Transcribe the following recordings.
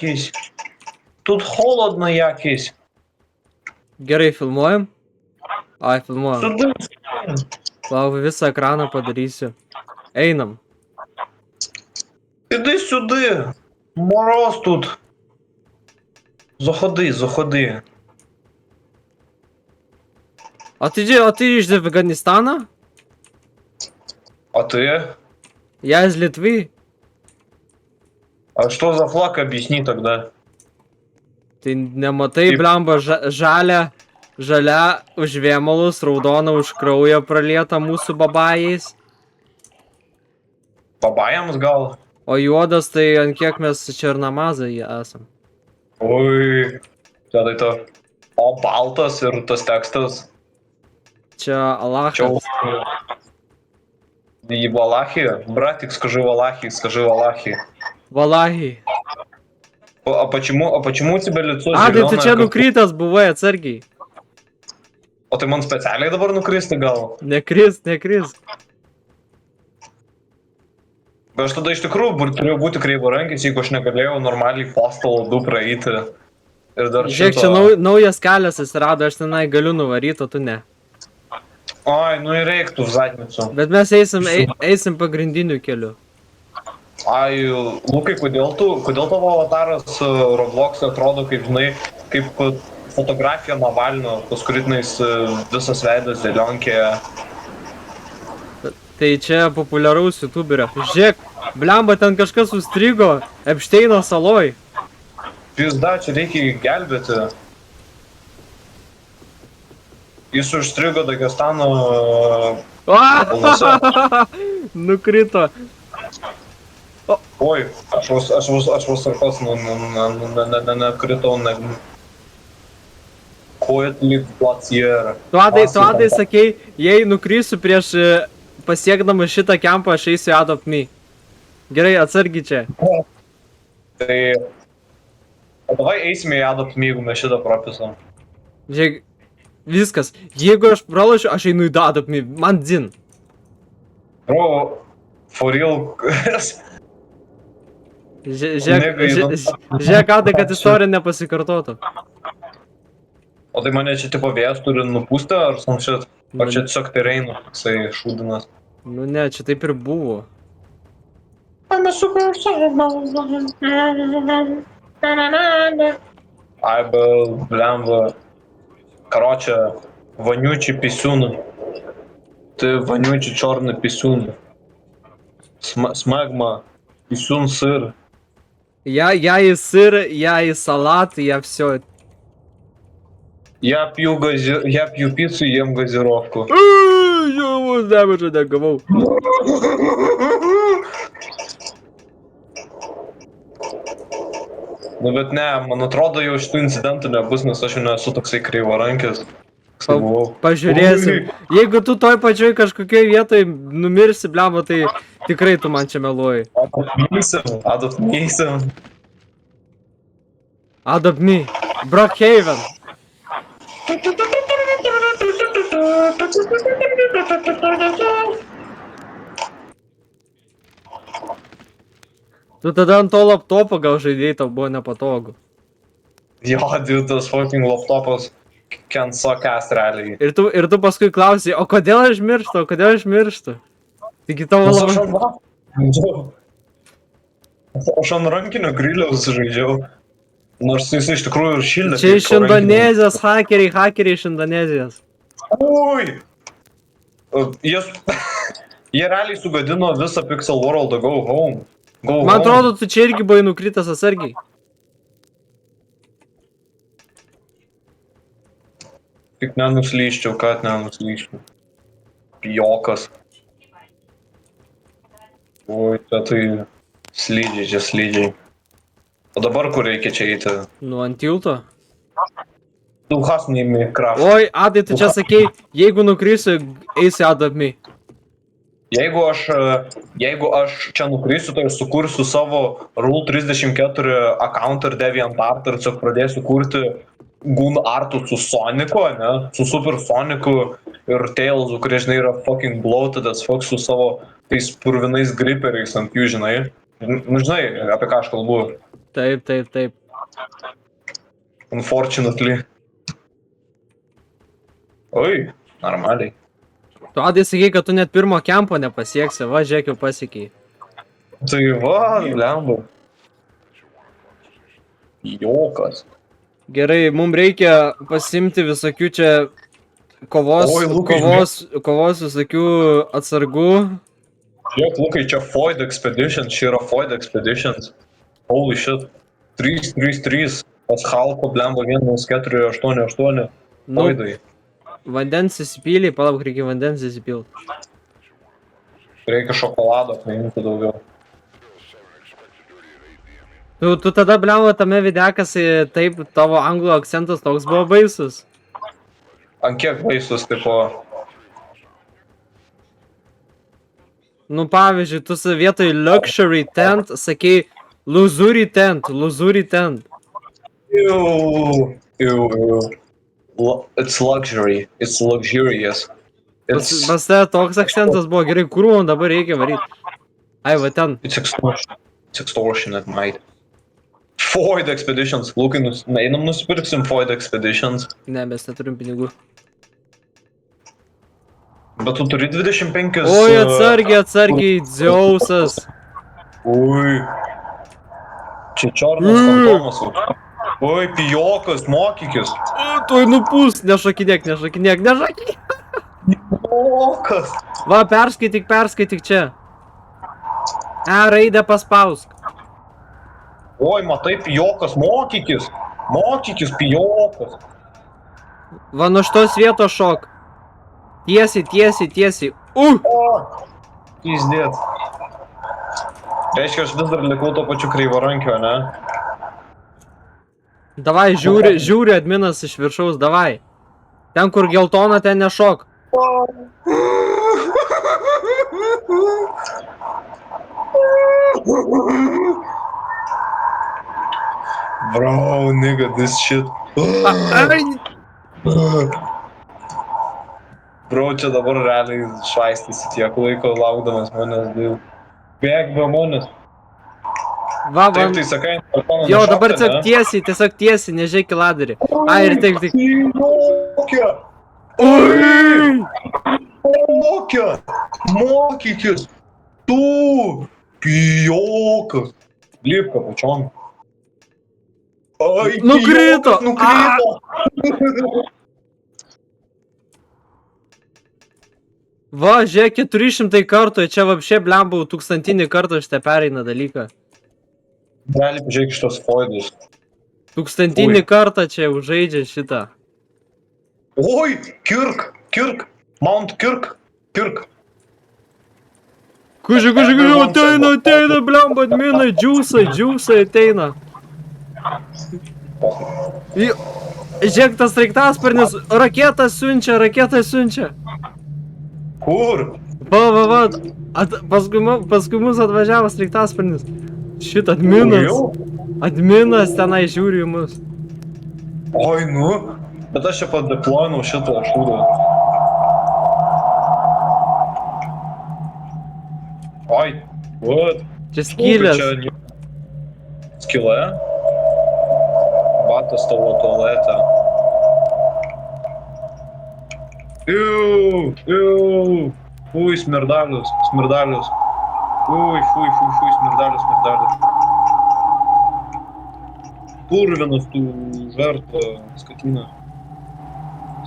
якийсь. Тут холодно якийсь. Gerai, filmuojam? Ai, filmuojam. Сюди. Lauk, visą ekraną padarysiu. Einam. Іди сюди. Мороз тут. Заходи, заходи. O tai iš Afganistano? А ти? Я из Литвы. А что за флаг, объясни тогда. Tai nematai, Kaip- blemba, žalia už vėmalus, raudona už kraują pralieta mūsų babajais. Бабаямс gal? O juodas tai ant kiek mes černamazai esam. Oi. Tai to. O baltas ir tas tekstas. Čia Alachas. Čia į Valachį? Братик, скажи Валахи, скажи Валахи. Valahi. А почему у тебя лицо A, tai tu зеленое, čia как- nukrytas buvai atsargiai. O tai man specialiai dabar nukristi gal? Nekris. Bet aš tada iš tikrųjų turėjau būti kreivarankis, jeigu aš negalėjau normaliai Postal 2 praeiti. Ir dar Žiūrėk, čia naujas kelias atsirado, aš tenai galiu nuvaryti, o tu ne. Ai, nu ir reiktų v zadnicų. Bet mes eisim pagrindiniu keliu. Ai, Lukai, kodėl tavo avataras Roblox atrodo kaip, žinai, kaip fotografija Navalno, paskuritinais visas veidas dėlionkėje. Tai čia populiaraus youtuberio. Žiūrėk, blemba, ten kažkas užstrigo Epšteino saloj. Pizda, čia reikia gelbėti. Jis užstrigo Dagestano kalnuose. Nukrito. Oi, aš vos ar pats nekritau, Koetlik Glacier. Tu Adai sakei, jei nukrysiu prieš pasiekdamas šitą kempą, aš eisiu Adopt Me. Gerai, atsargi čia. Tai... O davai eisime į Adopt Me, jeigu mes šitą propisam. Žiūrėk, viskas. Jeigu aš pralašiu, aš einu į Adopt Me. Man dzin. Bro, for real. Žiūrėk, Adai, kad istorija nepasikartotų. O tai mane čia tipo vėjas turi nupūsti, ar šit? Ar čia tiesiog tereinų, toksai šūdinas? Nu ne, čia taip ir buvo. Ай, бля, короче, вонючий писюн. Ты вонючий черный писюн. Смагма, писюн, сыр. Я и сыр, я и салат, я все. Я пью пиццу, ем газировку. Я знаю, что так говорю. Nu bet ne, man atrodo jau šitų incidentų nebus, nes aš jau nesu toksai kreivarankis. Pažiūrėsim. Jeigu tu toj pačioj kažkokioj vietoj numirsi, blemba, tai tikrai tu man čia meluoji. Adopt Me. Adopt Me. Brookhaven. Tu tada ant to laptopo gal žaidėjai, tau buvo nepatogu. Jo, dude, tas fucking laptopas can suck ass realiai. Ir tu paskui klausai, o kodėl aš mirštu? Taigi tavo labai... Aš ant rankinio griliaus žaidžiau. Nors jis iš tikrųjų ir šildė. Čia iš Indonezijos hakeriai iš Indonezijos. Ui! Jie realiai sugadino visą Pixel World Go Home. Man atrodo, tu čia irgi buvai nukritęs atsargiai. Tik nenuslyščiau, kad nenuslyščiau. Jokas. Oi, tai slydžiai. O dabar kur reikia čia eiti? Nu, ant tilto. Duhas neįmi kraftą. Oi, Adai, tu čia sakei, jeigu nukrisiu, eisi Adopt Me. Jeigu aš čia nukrisiu, tai sukursiu savo Rule 34 account ir DeviantArt ir tiesiog pradėsiu kurti Gun artus su Sonicu, ne? Su Super Sonicu ir Tailsu, kurie, žinai, yra fucking bloated as fuck su savo tais purvinais griperiais ant jų, žinai. Nu, žinai, apie ką aš kalbu. Taip, taip, taip. Unfortunately. Oi, normaliai. Tu Adai sakei, kad tu net pirmo kempo nepasieksi, va, žiūrėk, jau pasiekiai. Tai va, lemba. Jokas. Gerai, mums reikia pasimti visokių čia kovos visokių atsargų. Žiūrėk, Lukai, čia Foyd Expeditions, čia yra Foyd Expeditions. Holy shit. 3-3-3. Pas Halko blemba 1-4-8-8. Nu, Foydai. vandens įsipylį, palauk, reikia vandens įsipilti. Reikia šokolado, paimti daugiau. Tu tada blemba tame videkasi, taip, tavo anglų akcentas toks buvo baisus. Ant kiek baisus, tipo... Nu, pavyzdžiui, tu vietoj luxury tent sakei luzuri tent. It's luxury. It's luxurious. It's... Pas te toks akcentas buvo, gerai, kur man dabar reikia varyti? Ai, va ten. It's extortion. It's extortionate, mate. Foyd Expeditions. Lukai, einam nusipirksim Foyd Expeditions. Ne, mes neturim pinigų. Bet tu turi 25... Oi, atsargiai, Dzeusas. Ui. Čia čornas fantomas. Oi, pijokas, mokykis. Tuoj nupūs, nešokinėk. Pijokas. Va, perskaityk čia. Raidę paspausk. Oi, matai, pijokas, mokykis. Mokykis, pijokas. Va, nuo šitos vietos šok. Tiesiai. O, pizdiet. Reiškia, aš vis dar likau to pačiu kreivorankio, ne? Davai, žiūri adminas iš viršaus, davai. Ten, kur geltona, ten nešok. Bro, nigga, this shit. Bro, čia dabar realiai švaistysi tiek laiko laukdamas manęs, dėl. Bėg be manęs. Va, Taip, tai sakai, jo, dabar tiesiog tiesiai, nežiūrėk į ladarį. Ai, ir tik. Pijokia! Mokykis! Tu! Pijokas! Lipka pačiom. Ai, Nukrito! Va, žiūrėk, 400 kartų, čia vapšė blembau 1000 kartų šitą pereina dalyką. Gali pažiūrėk šitos Foydus. 1000 kartą čia užžaidžia šitą. Oi, Kirk, Mount Kirk. Kuži, ateina, blemba, adminai, džiūsai ateina. Žiūrėk, tas sraigtasparnis, raketą siunčia. Kur? Va, paskui mus atvažiavo sraigtasparnis. Šit adminas tenai žiūri į mus. Oi, nu, bet aš čia padeploinau šitą šūdą. Oi, what? Čia skylės. Skylė? Batas tavo tualetą. Fui, smirdalius. Fui, smirdalius. Purvinas tų žartą skatyną.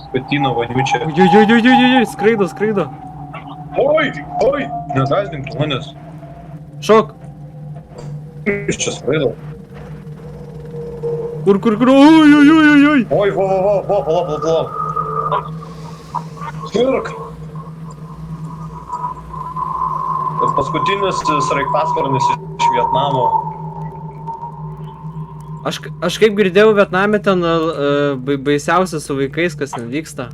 Skatyną vaniučią. Oi, skraido. Oi, negazdink manęs. Šok. Iš čia skraido. Kur, oi. Oi, va, palauk. Kirk. Paskutinis sraigtasparnis iš Vietnamo. Aš kaip girdėjau, Vietname ten baisiausia su vaikais, kas ten vyksta.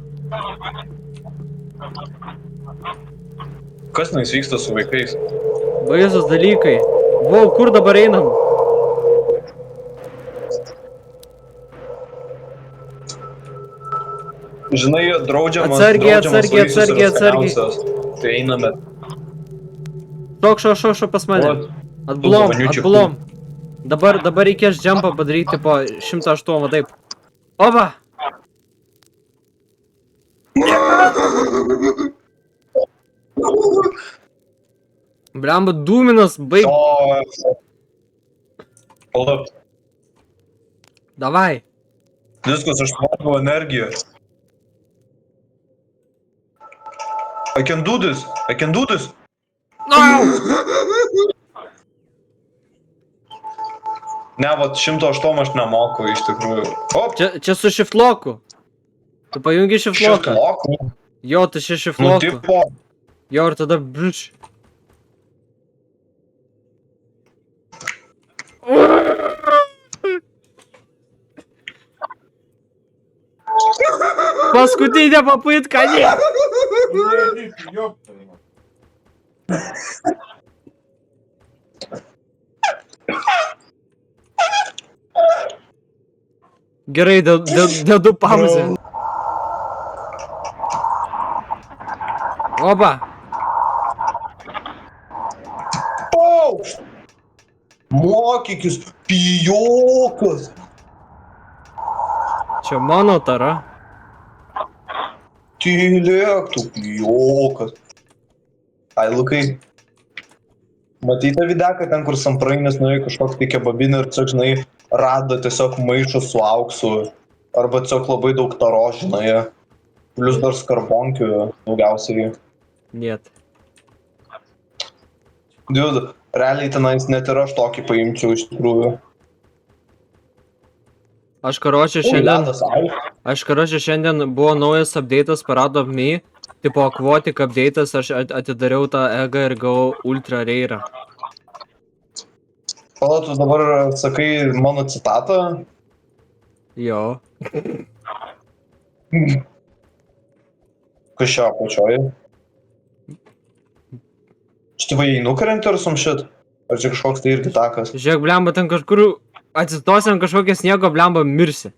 Kas vyksta su vaikais? Baisus dalykai. Wow, kur dabar einam? Žinai, draudžiamas Atsargiai. vaisius yra skaniausias. Tai einame. Šok pas mane. Vat. Atblom. Dabar reikės jumpą padaryti po 108, va taip. Opa! Blemba, dūminas, baig. O. Palauk. Davai. Viskas, aš valgau energiją. I can do this. I can do this. No! Ne, vat 108 aš nemoku iš tikrųjų. Op, Čia su šifloku. Tu pajungi šifloką. šifloku. Jo, tu čia Nu, šifloku. tipo. Jo, ir tada brič. Paskutinė papaitka, ne. Gerai, dedu pauzę. Oba. Paukšt. Mokykis, pijokas. Čia mano tara. Tylėk, tu pijokas. Ai, Lukai. Matyti videką ten, kur Samprainis nuėjo kažkokį tai kebabinį ir tiesiog, žinai, rado tiesiog maišą su auksu. Arba tiesiog labai daug taro, žinai. Plius dar skarbonkių daugiausiai. Niet. Dude, realiai tenais net ir aš tokį paimčiau iš tikrųjų. Aš karočią šiandien buvo naujas update'as parado me, tipo aquatic update'as, aš atidariau tą egą ir gavau ultra rare'ą. Pala, tu dabar sakai mano citatą? Jo. Kas čia apačioje? Čia tavai nukrenti ar some shit? Ar čia kažkoks tai irgi takas? Žiūrėk, blemba, ten kažkur atsistosi ant kažkokio sniego, blemba, mirsi.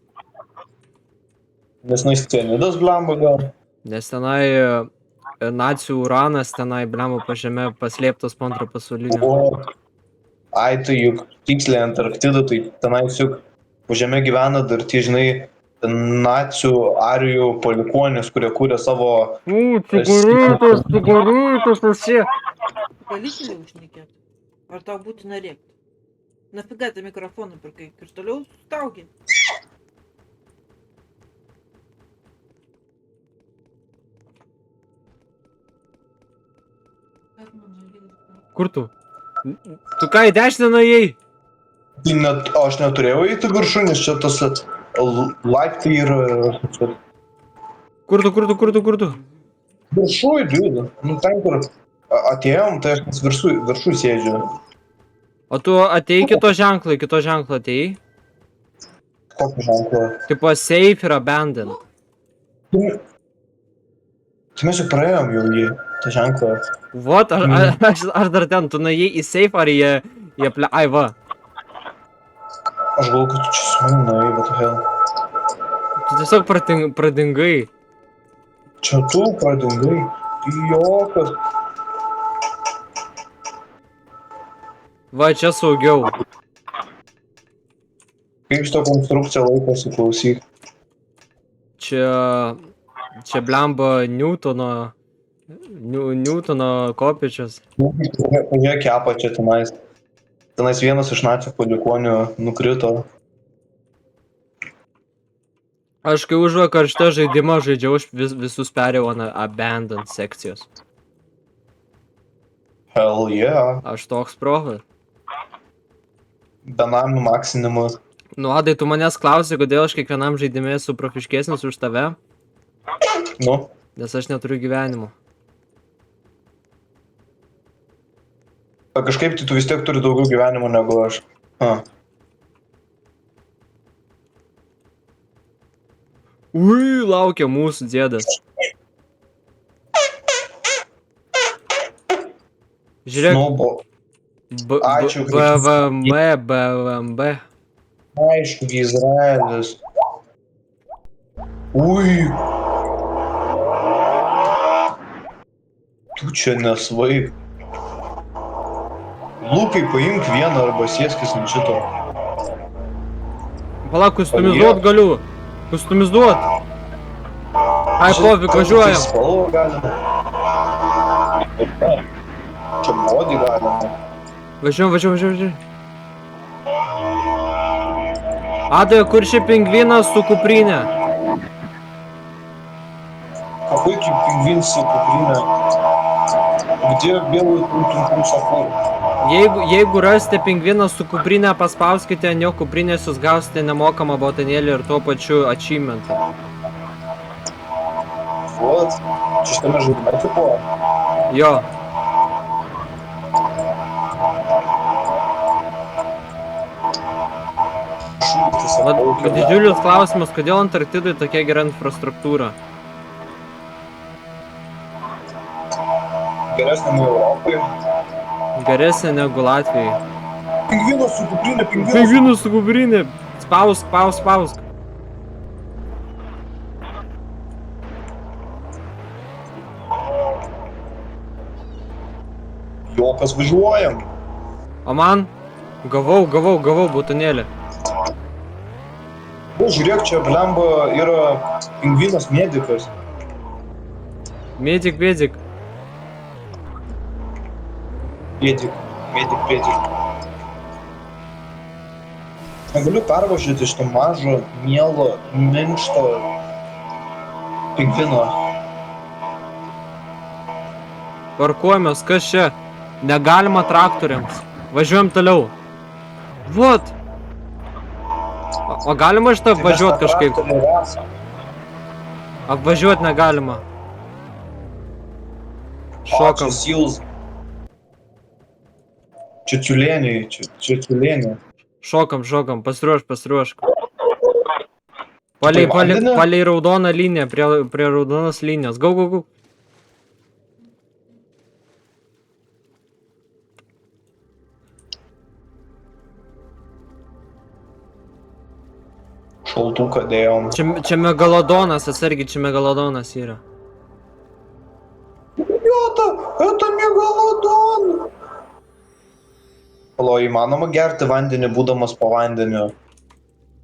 Nes nuistėnidas blemba gal? Nes tenai nacių uranas tenai, blemba, po žeme paslėptas po antro pasaulinio. O, ai, tai juk tiksliai Antarktida, tai tenais juk po žeme gyvena dar tie, žinai, nacių arijų palikuonis, kurie kūrė savo... Cigaretas visi. Gali tyliau šnekėt? Ar tau būtina rėkt? Nafiga tą mikrofoną pirkai ir toliau staugi. Kur tu? Tu ką į dešinę nuėjai? Tai net, aš neturėjau eiti viršų, nes čia tas laiptai yra... Kur tu? Viršui, dude. Nu, ten, kur atėjom, tai aš viršui sėdžiu. O tu atėjai kito ženklo atėjai? Kokį ženklą? Tipo safe ir abandoned. Tai mes jau praėjom jau jį, tą ženklą. What? Aš dar ten, tu nuėjai į safe ar į aple... Ai, va. Aš galvoju, kad tu čia su manim nuėjai, what the hell. Tu tiesiog pradingai. Čia tu pradingai. Jokas. Va, čia saugiau. Kaip šitą konstrukciją laikosi, klausyk. Čia blemba Newtono kopėčias. Pažiūrėk kepą čia tenais. Tenais vienas iš nacių palikuonių nukrito. Aš kai užvakar šitą žaidimą žaidžiau, aš visus perėjau ant abandoned sekcijos. Hell yeah. Aš toks profas. Benamių maksinimas. Nu, Adai, tu manęs klausi, kodėl aš kiekvienam žaidime esu profiškesnis už tave, Nu, nes aš neturiu gyvenimo. kažkaip tai tu vis tiek turi daugiau gyvenimo negu aš. Ui, laukia mūsų dėdas. Žiūrėk, Snowball. Ačiū, BVMB. Aišku, Izraelis. Ui. Tu čia nesvaik. Lukai, paimk vieną arba sėskis ant šito. Pala, kustomizuot galiu. Kustomizuot. Ai, pofik, važiuojam. Spalvą galima. Čia modį galima. Važiuojam. Adai, kur šį pingviną su kuprinė? Какой пингвин с куприна? Где белый сапог? Jeigu rasite pingviną su kuprinė, paspauskite ant jo kuprinės, jūs gausite nemokamą botanėlį ir tuo pačiu achievementą. Вот. Šitame žaidime tipo. Jo. Vat didžiulis klausimas, kodėl Antarktidai tokia gera infrastruktūra? Geresnė nei Europai. Geresnė negu Latvijai. Pingvinas su kuprinė, Pingvinas su kuprinė. Spausk. Jokas, važiuojam. O man? Gavau botanėlį. O, žiūrėk, čia blemba yra pingvinas medikas. Medik. Pedik. Negaliu pervažiuoti iš to mažo, mielo, minkšto pingvino. Parkuojamės, kas čia? Negalima traktoriams. Važiuojam toliau. What? O galima šitą apvažiuot kažkaip? Apvažiuot negalima. Šokam. Čia čiulėniai. Šokam, pasiruošk. Palei raudoną liniją, prie raudonos linijos. Go. Šaltuką dėjom. Čia megalodonas, atsargiai, čia megalodonas yra. Это megalodon! Palo, įmanoma gerti vandenį, būdamas po vandeniu.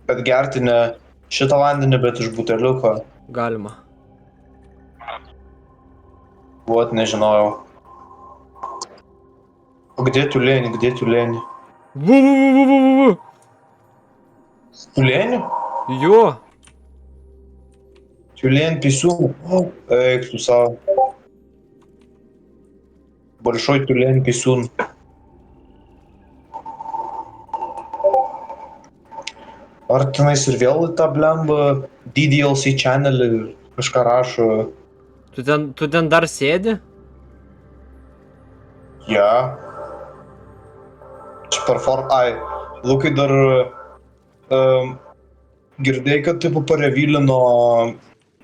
Kad gerti ne šitą vandenį, bet iš buteliuko. Galima. Вот, nežinojau. O где тюлень? Vu. Тюлень? Jo. Тюлень, писюн. Эйк, тусал. Большой тюлень, писюн. Ar tenais ir vėl į tą blembą DDLC channelį kažką rašo? Tu ten dar sėdi? Ja. Čia per Ai, Lukai dar girdėjai, kad tipo parevylino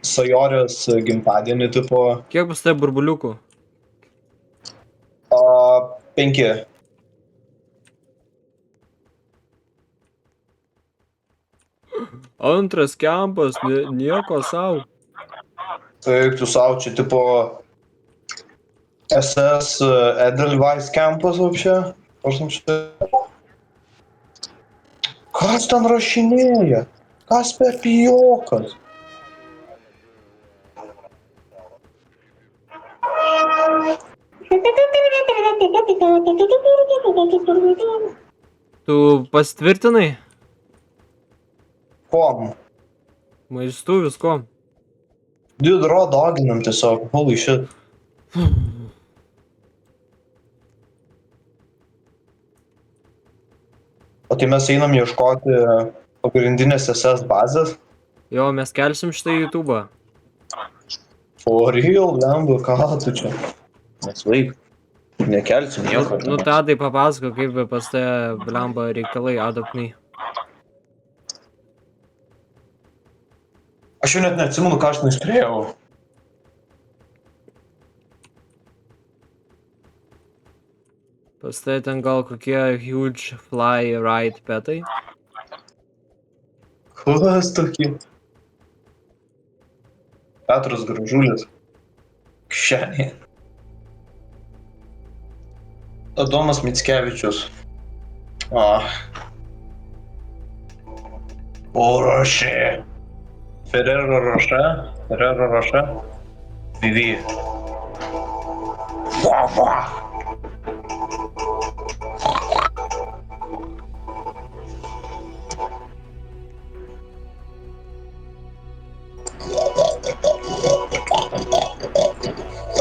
Sajorės gimtadienį tipo. Kiek bus tai burbuliukų? 5. Antras kempas, nieko sau. Tai tu savo čia tipo SS Edelweiss kempas вообще. Kas ten rašinėja? Kas per pijokas? Tu pasitvirtinai? Kom? Maistu viskom. Dude, doginam tiesiog, holy shit. O tai mes einam ieškoti pagrindinės SS bazės? Jo, mes kelsim šitą YouTube'ą. For real, blemba, ką tu čia? Nesvaik. Nekelsim nieko. Nu Tadai papasako, kaip pas tai blemba reikalai adapnai. Aš jau net neatsimenu, ką aš turėjau. Pas tai ten gal kokie huge fly ride petai. Kas tokie? Petras Gražulis. Kišenė. Adomas Mickevičius. O Rocher. Ferrero Rocher. Vivi. Vua.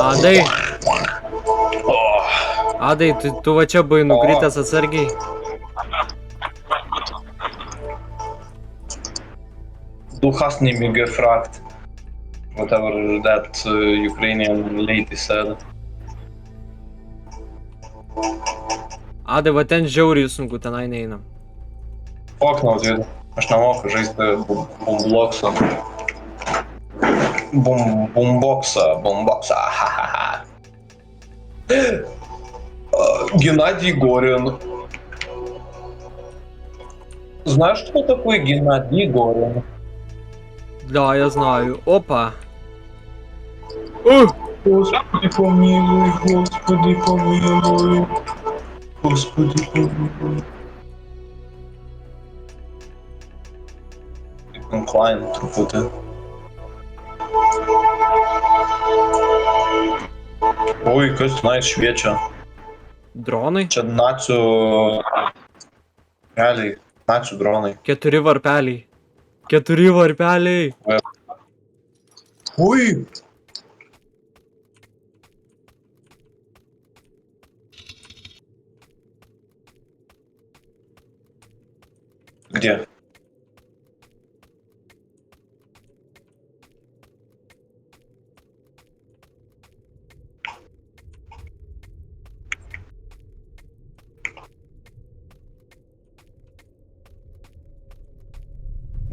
Adai, O. Adai, tu va čia buvai nukritęs atsargiai. Du hast nicht mehr gefragt. Whatever that Ukrainian lady said. Adai, va ten žiauriai sunku, tenai neina. Fuck no, dude. Aš nemoku žaisti boomboxą. Boomboxą, ха-ха-ха. Геннадий Горин. Знаешь, кто такой Геннадий Горин? Да, я знаю. Опа. Господи помилуй, Господи помилуй. Господи помилуй. Клайн трупути. Ой, kas tenais šviečia. Dronai? Čia nacių... Realiai, nacių dronai. 4 varpeliai. 4 varpeliai. Ой! Где?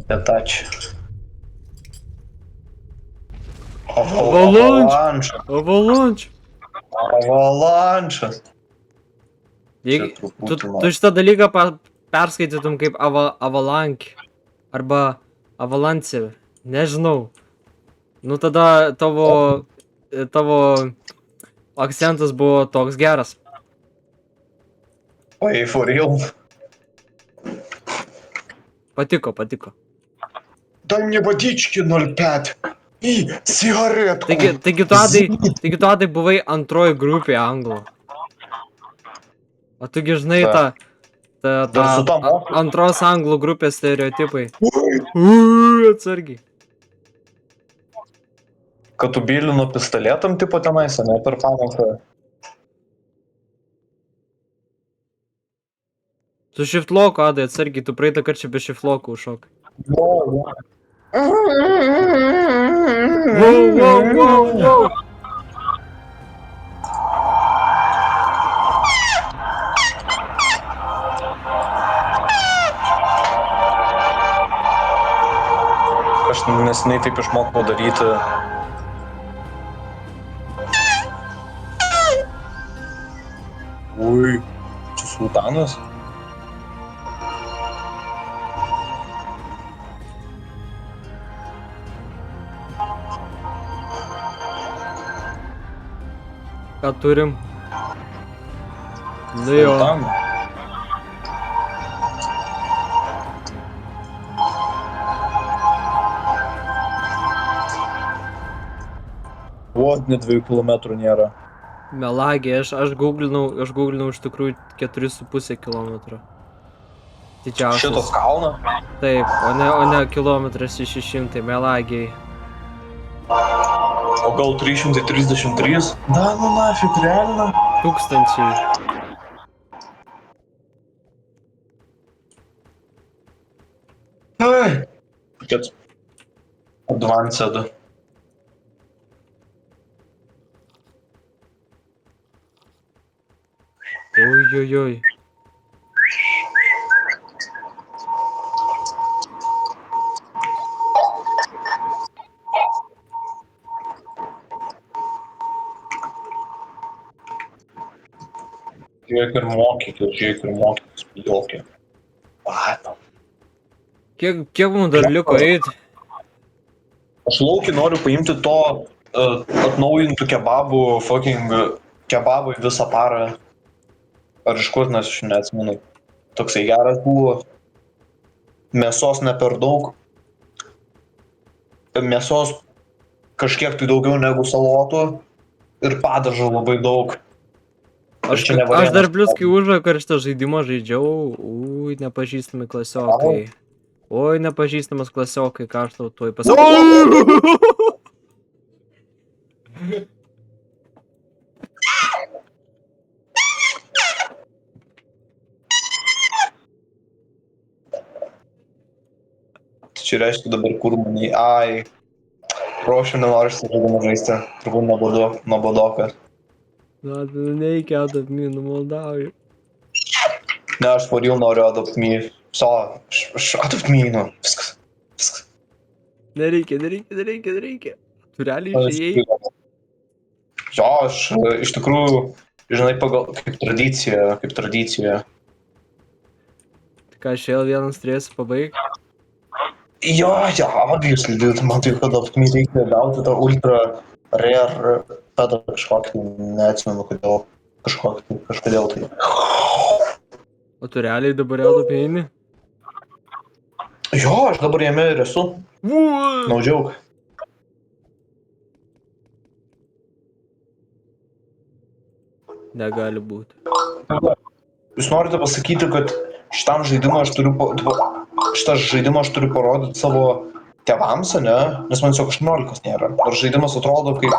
Детач. Avalanche. Avalanche. Avalanche. Jeigu Čia truputį tu šitą dalyką perskaitytum kaip avalanche arba avalanche, nežinau. Nu tada tavo akcentas buvo toks geras. Oi, for real. Patiko. Дай мне водички 0,5 и сигаретку. Taigi tu Adai buvai antroji grupė anglų. O tugi žinai Va. Dar su tom antros anglų grupės stereotipai. Atsargiai. Kad tu bylinu pistoletam tipo tenais, ne per pamoką. Su shiftloku, Adai, atsargiai, tu praeitą kartą be shiftlokų užšok. Jo. Wow. Aš neseniai taip išmokau daryti. Ui, čia sultanas? Ką turim? Nu jo. Sultanas. Vot, net 2 kilometrų nėra. Melagė, aš googlinau iš tikrųjų 4,5 kilometro. Didžiausias. Šitas kalnas? Taip, o ne kilometras iš 600, melagiai. O gal 333? Da, nu nafik, reально. Tūkstančiai. Ai. Kad advanced. Oi. Žiūrėk ir mokykis, jokia. Vatau. Kiek mums dar liko eiti? Aš laukį noriu paimti to atnaujintų kebabų visą parą. Ar iš kur, nes aš neatsimenu. Toksai geras buvo. mėsos ne per daug. Mėsos kažkiek tai daugiau negu salotų ir padažo labai daug. Aš čia ne dar varėnas. plius, kai užvakar šitą žaidimą žaidžiau, ui, nepažįstami klasiokai. Oi, nepažįstamas klasiokai, ką aš tau tuoj pasakysiu. Čia reiškia dabar kur maniai, ai. Prošiu nenoriu šitą žaidimą žaisti, turbūt nuobodokas. Na, nereikia Adopt Me, numaldauju. Ne, aš for real noriu Adopt Me. Aš Adopt Me, nu, viskas. Nereikia. Tu realiai išėjai? Jo, aš iš tikrųjų, žinai, pagal kaip tradicija. Tai ką, šėl vienas turėsi pabaigti? Jo, obviously, dude, man tai Adopt Me reikia gauti tą ultra rare pedą kažkokį, neatsimenu kodėl, kažkodėl tai. O tu realiai dabar Adopt Me eini? Jo, aš dabar jame ir esu, no joke. Negali būti. Jūs norite pasakyti, kad šitą žaidimą aš turiu parodyti savo tėvams, ne? Nes man tiesiog 18 nėra. Ar žaidimas atrodo kaip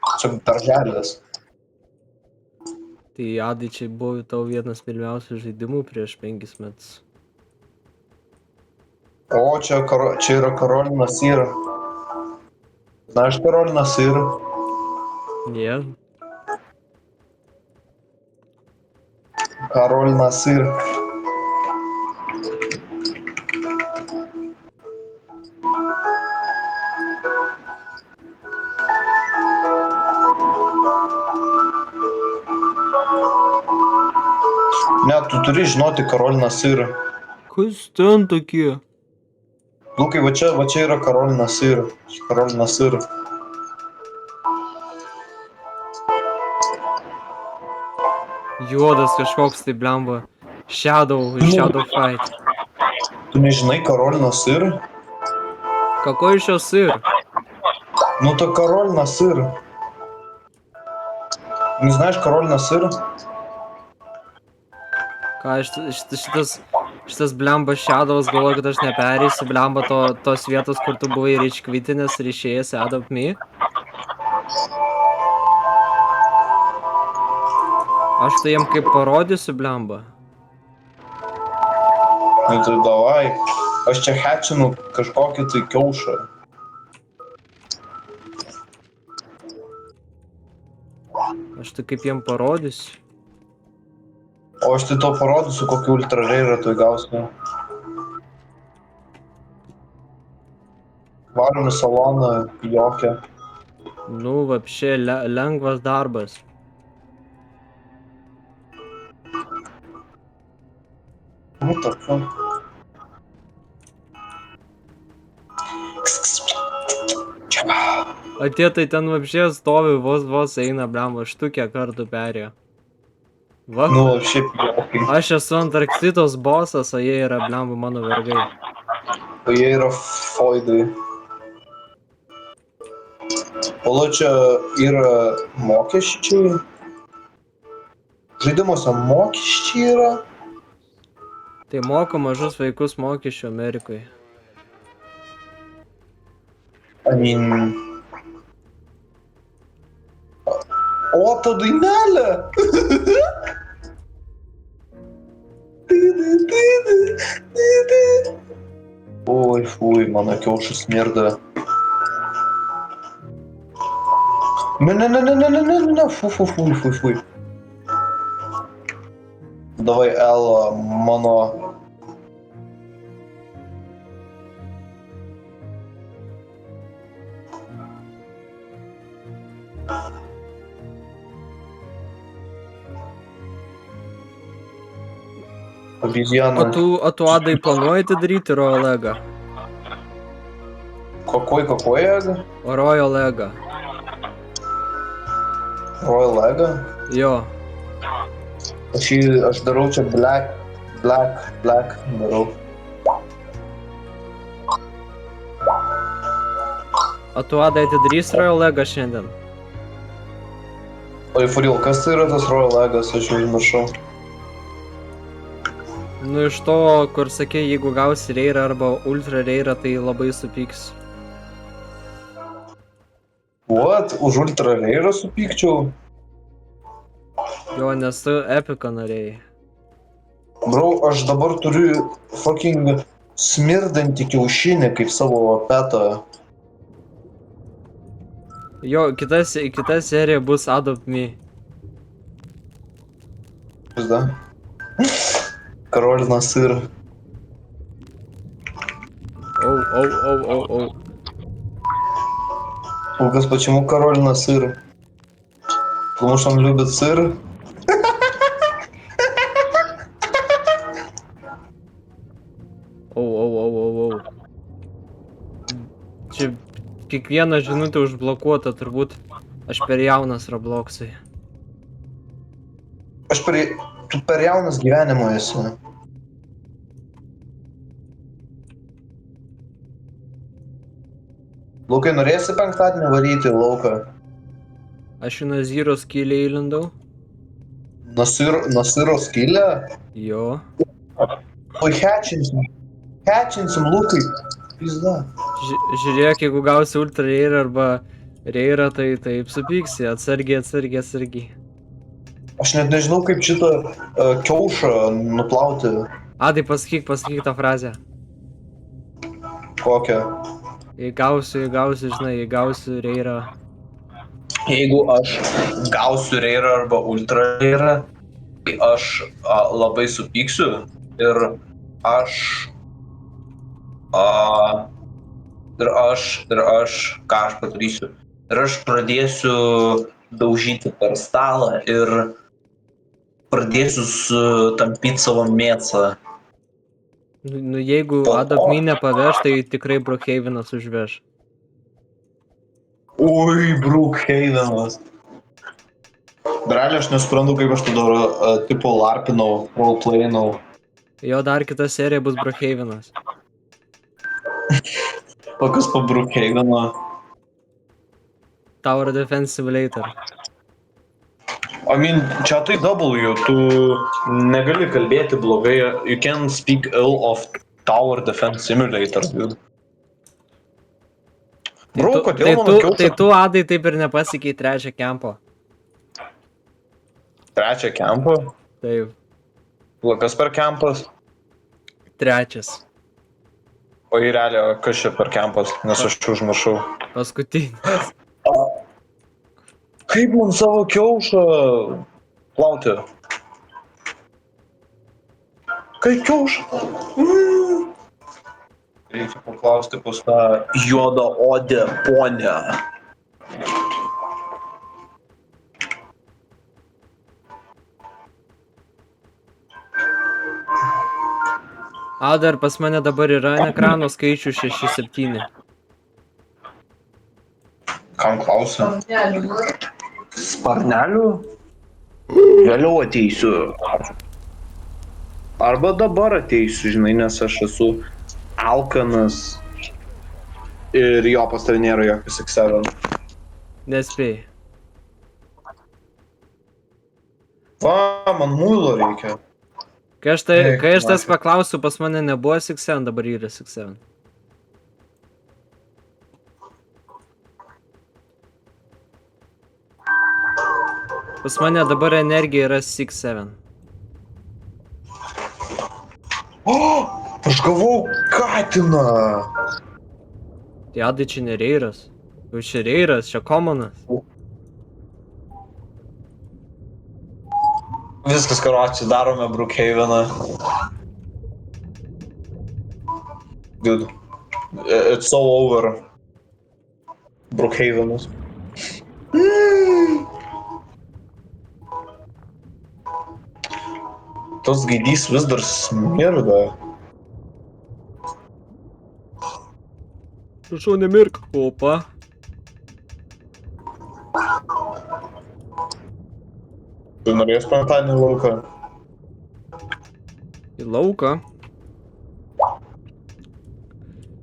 tiesiog darželis. Tai Adai, čia buvo tavo vienas mylimiausių žaidimų prieš 5 metus. O, čia yra Karol Nasir. Знаешь Karol Nasir? Nie. Karol Nasir. Ne, tu turi žinoti Karol Nasir. Kas ten tokie? Lukai, va čia yra Karol Nasir. Karol Nasir. Juodas kažkoks tai blemba. Shadow Fight. Tu nežinai Karol Nasir? Какой еще сыр? Ну то Король Насыр. Не знаешь Король Насыр? Ką, šitas blemba Shadows, galvoju, kad aš nepereisiu blemba tos vietos, kur tu buvai reičkvitinės ir išėjęs Adopt Me. Aš tai jiem kaip parodysiu blemba. Nu tai davai. Aš čia hečinu kažkokį tai kiaušą. Aš tai kaip jiem parodysiu. O aš tai to parodysiu, kokį ultra rare tu įgausi. Varom į saloną, jokia. Nu, vapšė, lengvas darbas. Nu, tokiu. O tie tai ten vapšė stovi, vos eina blemba, štukę kartų perėjo. Va. Nu, šiaip jokai. Aš esu Antarktidos bosas, o jie yra blemba mano vergai. O jie yra foidai. Pala čia yra mokesčiai. Žaidimuose mokesčiai yra. Tai moko mažus vaikus mokesčių Amerikoje. I mean... O, ta dainelė! Oi, fui, mano kiaušas smirda. Ne, fui. Davai, Ela, mano... Обезьяна. O tu Adai planuoji atidaryti Royal Lega? Какой эго? Royal Lega. Royal Ego? Jo. Aš darau čia black darau. O tu Adai atidarysi Royal Legą šiandien? Oi, Furil, kas tai yra tas Royal Legas, aš jau užmiršau. Nu iš to, kur sakė, jeigu gausi reirą arba ultra reirą, tai labai supyks. What? Už Ultra Rare'ą supykčiau? Jo, nes tu epiką norėjai. Bro, aš dabar turiu fucking smirdantį kiaušinį kaip savo petą. Jo, kita serija bus Adopt Me. Да. Король Насыр. Оу. Лукас, почему король Насыр? Потому что он любит сыр? Оу. Čia kiekviena žinutė užblokuota, turbūt aš per jaunas Robloxui. Tu per jaunas gyvenimo esi. Lukai, norėsi penktadienį varyti į lauką? Aš į Naziro skylę įlindau. Nasiro skylę? Jo. Oi, hečinsim, Lukai. Pizda. Žiūrėk, jeigu gausi ultra reirą arba reirą, tai taip supyksi. Atsargiai. Aš net nežinau, kaip šitą kiaušą nuplauti. Adai, pasakyk tą frazę. Kokią? Jei gausiu, žinai, jei gausiu reirą. Jeigu aš gausiu reirą arba ultra reirą, tai aš labai supyksiu ir aš, ką aš padarysiu? Ir aš pradėsiu daužyti per stalą ir pradėsiu tampyti savo mėsą. Nu jeigu Adopt Me nepaveš, tai tikrai Brookhavenas užveš. Ui, Brookhavenas. Drelė, aš nesuprantu, kaip aš tada tipo larpinau, roleplayinau. Jo, dar kita serija bus Brookhavenas. O kas po Brookhaveno? Tower Defense Simulator. I mean, čia tai W, tu negali kalbėti blogai. You can speak ill of Tower Defense Simulator, dude. Bro, kodėl mano kiaušą? Tai tu, Adai, taip ir nepasiekei trečią kempo. Trečią kempą? Taip. Kas per kempas? Trečias. O į realią, kas čia per kempas, nes aš užmiršau. Paskutinis. Kaip man savo kiaušą plauti? Kaip kiaušą? Reikia paklausti pas tą juodaodę ponę. Ada, ir pas mane dabar yra ant ekrano skaičių 6-7. Kam klausia? Sparnelių? Vėliau ateisiu. Arba dabar ateisiu, žinai, nes aš esu alkanas. Ir jo pas tavai nėra jokio 6-7. Nespėjai. Va, man muilo reikia. Kai aš tas paklausiu, pas mane nebuvo 6-7, dabar yra 6-7. Pas mane dabar energija yra 6-7. O, aš gavau katiną. Tai Adai čia nereiras. Jau čia reiras, čia komonas. Viskas, karoči, darome Brookhaveną. Dude, it's so over. Brookhavenas. Tas gaidys vis dar smirda. Prašau, nemirk. Opa. Tu norėjus penktadienį lauką? Į lauką?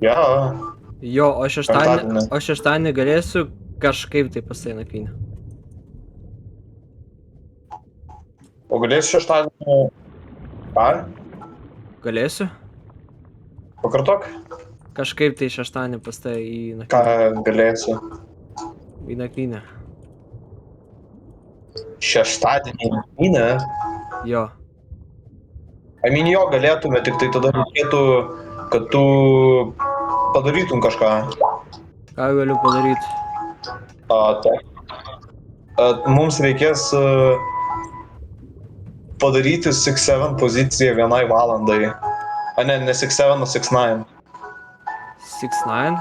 Ja. Jo, Penktadienį. o šeštadienį galėsiu kažkaip tai pas tai nakvynę. O galėsi šeštadienį... Ką? Galėsiu? Pakartok? Kažkaip tai šeštadienį pas tai į Ką nakvynę. galėsi? Į nakvynę. Šeštadienį nakvynę? Jo. Jo galėtume, tik tai tada reikėtų, kad tu padarytum kažką. Ką galiu padaryti? Mums reikės padaryti 6-7 poziciją vienai valandai. Ne 6-7, o 6-9. 6-9?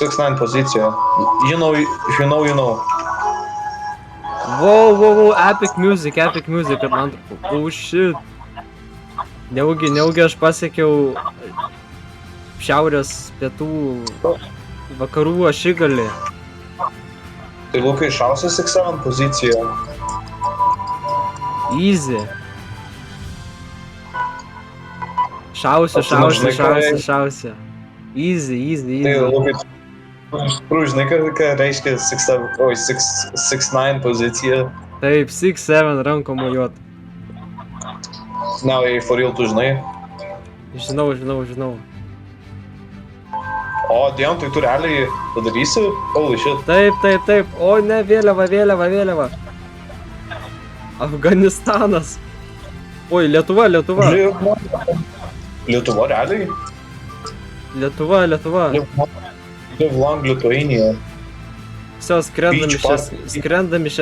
6-9 pozicija. You know. Wow, epic music, kad man... Oh shit. Neugi aš pasiekiau šiaurės, pietų, vakarų ašigalį. Tai Lukai, šausi 6-7 poziciją. Easy. Šausiu. Easy. Tai Lukai, iš tikrųjų, žinai, ką reiškia 6-9 pozicija? Taip, 6-7 rankom mojuot. Ne, for real, tu žinai. Žinau. O, Dion, tai tu realiai padarysi? Holy shit. Taip. O ne, vėliava. Afganistanas. Oi, Lietuva. Lietuva, realiai? Lietuva. Live long Lithuania. Все, сkrendam iš